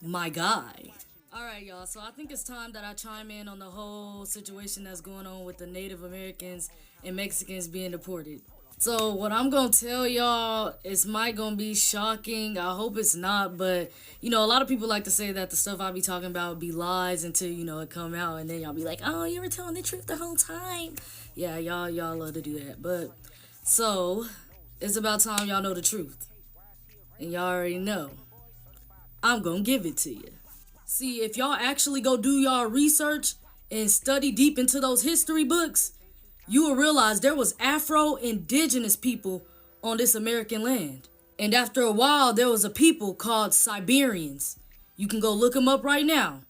My guy. All right, y'all. So I think it's time that I chime in on the whole situation that's going on with the Native Americans and Mexicans being deported. So what I'm gonna tell y'all is might gonna be shocking. I hope it's not, but a lot of people like to say that the stuff I be talking about be lies until it come out, and then y'all be like, "Oh, you were telling the truth the whole time." Yeah, y'all love to do that, but so it's about time y'all know the truth, and y'all already know. I'm gonna give it to you. See, if y'all actually go do y'all research and study deep into those history books, you will realize there was Afro-Indigenous people on this American land. And after a while, there was a people called Siberians. You can go look them up right now.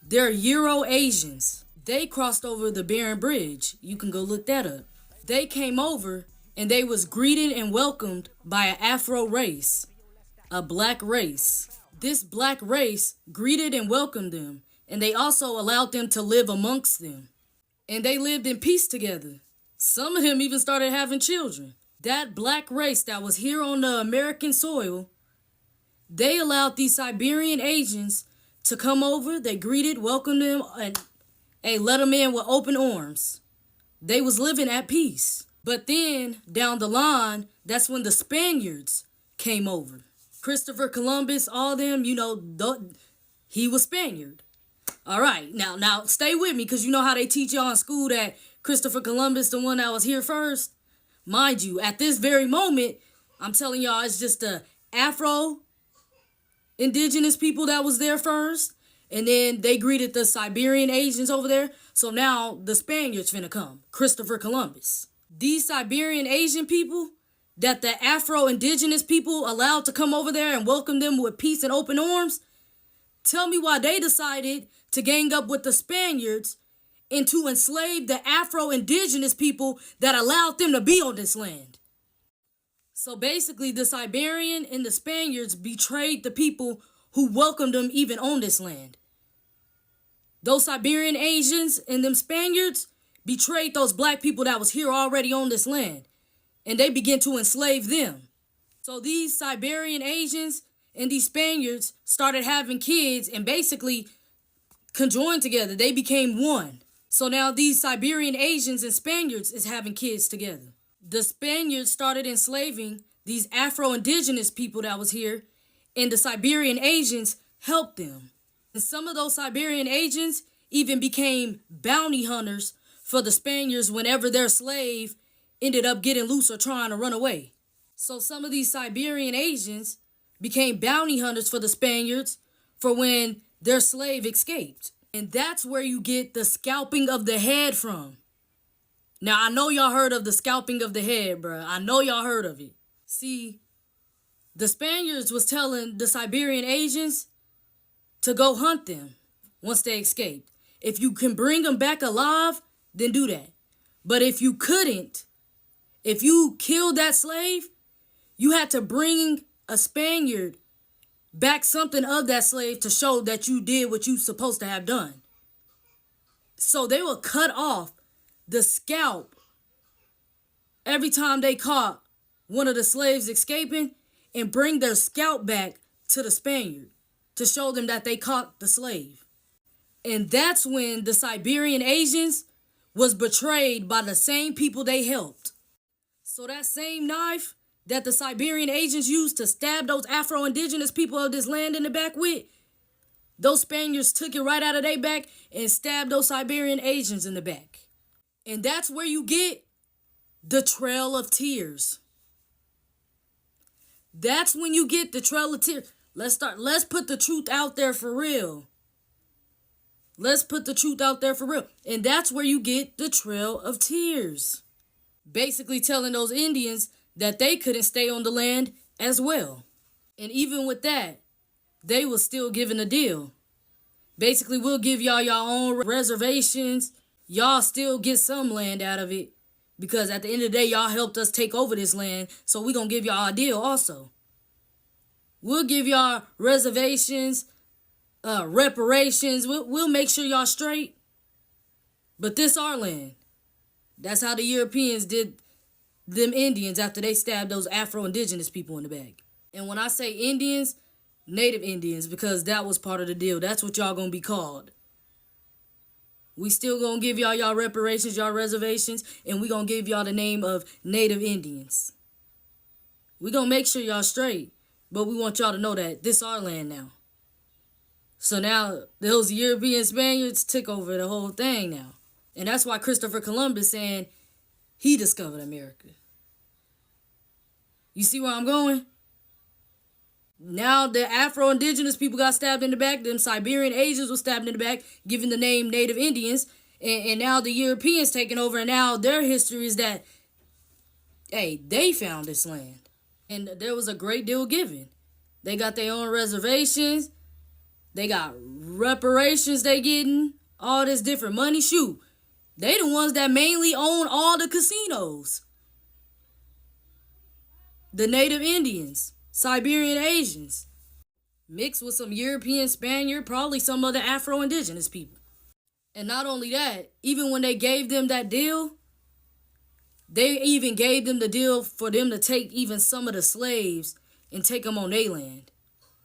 They're Euro-Asians. They crossed over the Bering Bridge. You can go look that up. They came over and they was greeted and welcomed by an Afro race, a black race. This black race greeted and welcomed them, and they also allowed them to live amongst them. And they lived in peace together. Some of them even started having children. That black race that was here on the American soil, they allowed these Siberian Asians to come over. They greeted, welcomed them, and let them in with open arms. They was living at peace. But then, down the line, that's when the Spaniards came over. Christopher Columbus, all them, he was Spaniard. All right, now stay with me, because you know how they teach y'all in school that Christopher Columbus, the one that was here first? Mind you, at this very moment, I'm telling y'all, it's just the Afro-Indigenous people that was there first, and then they greeted the Siberian Asians over there, so now the Spaniards finna come, Christopher Columbus. These Siberian Asian people that the Afro-Indigenous people allowed to come over there and welcome them with peace and open arms, tell me why they decided to gang up with the Spaniards and to enslave the Afro-Indigenous people that allowed them to be on this land. So basically, the Siberian and the Spaniards betrayed the people who welcomed them even on this land. Those Siberian Asians and them Spaniards betrayed those black people that was here already on this land, and they began to enslave them. So these Siberian Asians and these Spaniards started having kids and basically conjoined together. They became one. So now these Siberian Asians and Spaniards is having kids together. The Spaniards started enslaving these Afro-Indigenous people that was here, and the Siberian Asians helped them. And some of those Siberian Asians even became bounty hunters for the Spaniards whenever their slave ended up getting loose or trying to run away. So some of these Siberian Asians became bounty hunters for the Spaniards for when their slave escaped. And that's where you get the scalping of the head from. Now, I know y'all heard of the scalping of the head, bruh. I know y'all heard of it. See, the Spaniards was telling the Siberian Asians to go hunt them once they escaped. If you can bring them back alive, then do that. But if you couldn't, if you killed that slave, you had to bring a Spaniard back something of that slave to show that you did what you supposed to have done. So they would cut off the scalp every time they caught one of the slaves escaping and bring their scalp back to the Spaniard to show them that they caught the slave. And that's when the Siberian Asians was betrayed by the same people they helped. So that same knife that the Siberian Asians used to stab those Afro-Indigenous people of this land in the back with, those Spaniards took it right out of their back and stabbed those Siberian Asians in the back. And that's where you get the Trail of Tears. That's when you get the Trail of Tears. Let's put the truth out there for real. Let's put the truth out there for real. And that's where you get the Trail of Tears. Basically telling those Indians that they couldn't stay on the land as well. And even with that, they was still giving a deal. Basically, we'll give y'all your own reservations. Y'all still get some land out of it. Because at the end of the day, y'all helped us take over this land. So we're going to give y'all a deal also. We'll give y'all reservations, reparations. We'll make sure y'all straight. But this our land. That's how the Europeans did them Indians after they stabbed those Afro-Indigenous people in the back. And when I say Indians, Native Indians, because that was part of the deal. That's what y'all gonna be called. We still gonna give y'all reparations, y'all reservations, and we gonna give y'all the name of Native Indians. We gonna make sure y'all straight, but we want y'all to know that this our land now. So now those European Spaniards took over the whole thing now. And that's why Christopher Columbus saying he discovered America. You see where I'm going? Now the Afro-Indigenous people got stabbed in the back. Them Siberian Asians were stabbed in the back, given the name Native Indians. And now the Europeans taking over. And now their history is that, hey, they found this land. And there was a great deal given. They got their own reservations. They got reparations they getting. All this different money. Shoot. They the ones that mainly own all the casinos. The Native Indians. Siberian Asians, mixed with some European Spaniard, probably some other Afro-Indigenous people. And not only that, even when they gave them that deal, they even gave them the deal for them to take even some of the slaves and take them on their land.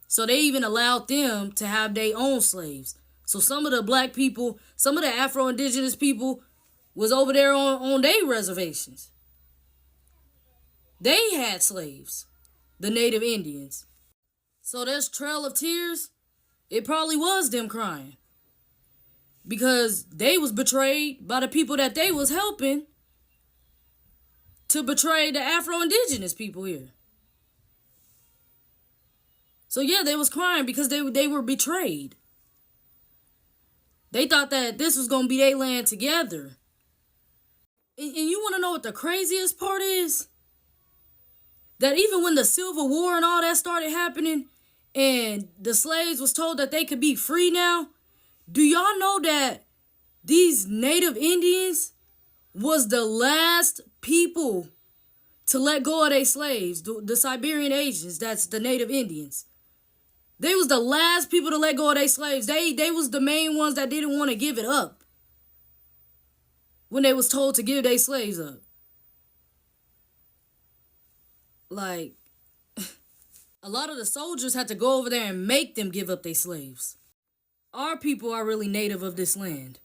So they even allowed them to have their own slaves. So some of the black people, some of the Afro-Indigenous people was over there on their reservations. They had slaves. The Native Indians. So this Trail of Tears, it probably was them crying. Because they was betrayed by the people that they was helping to betray the Afro-Indigenous people here. So yeah, they was crying because they were betrayed. They thought that this was going to be their land together. And you want to know what the craziest part is? That even when the Civil War and all that started happening and the slaves was told that they could be free now, do y'all know that these Native Indians was the last people to let go of their slaves, the Siberian Asians, that's the Native Indians. They was the last people to let go of their slaves. They was the main ones that didn't want to give it up when they was told to give their slaves up. Like, a lot of the soldiers had to go over there and make them give up their slaves. Our people are really native of this land.